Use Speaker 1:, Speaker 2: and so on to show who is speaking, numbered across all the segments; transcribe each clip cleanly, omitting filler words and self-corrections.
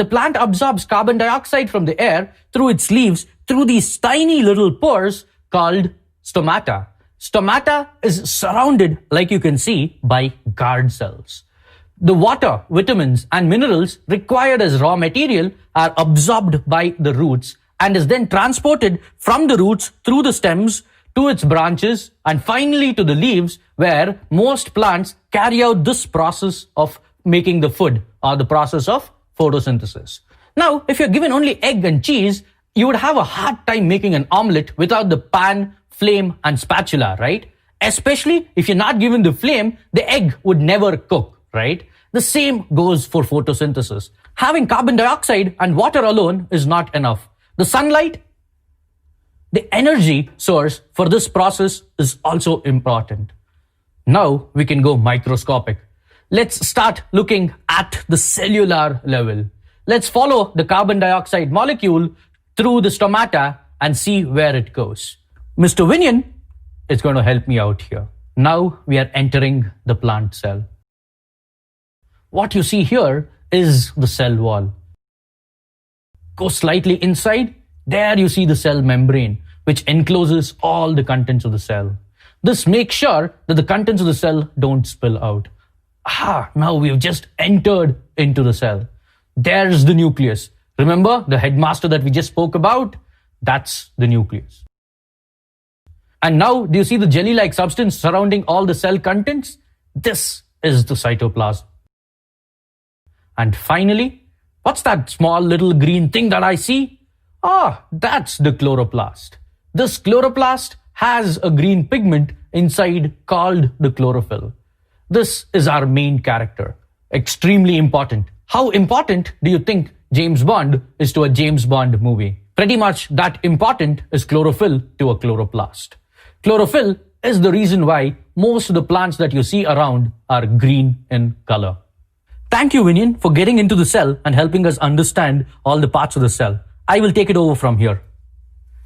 Speaker 1: the plant absorbs carbon dioxide from the air through its leaves through these tiny little pores called stomata. Stomata is surrounded, like you can see, by guard cells. The water, vitamins, and minerals required as raw material are absorbed by the roots and is then transported from the roots through the stems to its branches and finally to the leaves, where most plants carry out this process of making the food or the process of photosynthesis. Now, if you're given only egg and cheese, you would have a hard time making an omelette without the pan, flame, and spatula, right? Especially if you're not given the flame, the egg would never cook, right? The same goes for photosynthesis. Having carbon dioxide and water alone is not enough. The sunlight, the energy source for this process, is also important. Now we can go microscopic. Let's start looking at the cellular level. Let's follow the carbon dioxide molecule through the stomata and see where it goes. Mr. Vinian is going to help me out here. Now we are entering the plant cell. What you see here is the cell wall. Go slightly inside, there you see the cell membrane, which encloses all the contents of the cell. This makes sure that the contents of the cell don't spill out. Now we've just entered into the cell. There's the nucleus. Remember the headmaster that we just spoke about? That's the nucleus. And now, do you see the jelly-like substance surrounding all the cell contents? This is the cytoplasm. And finally, what's that small little green thing that I see? That's the chloroplast. This chloroplast has a green pigment inside called the chlorophyll. This is our main character. Extremely important. How important do you think James Bond is to a James Bond movie? Pretty much that important is chlorophyll to a chloroplast. Chlorophyll is the reason why most of the plants that you see around are green in color. Thank you, Vinian, for getting into the cell and helping us understand all the parts of the cell. I will take it over from here.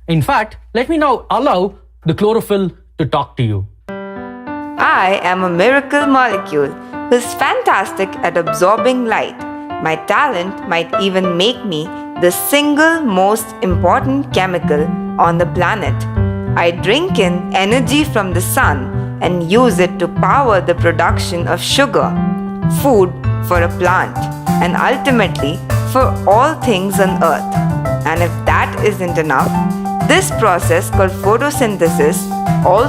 Speaker 1: In fact, let me now allow the chlorophyll to talk to you.
Speaker 2: I am a miracle molecule who is fantastic at absorbing light. My talent might even make me the single most important chemical on the planet. I drink in energy from the sun and use it to power the production of sugar, food for a plant, and ultimately for all things on earth. And if that isn't enough, this process called photosynthesis also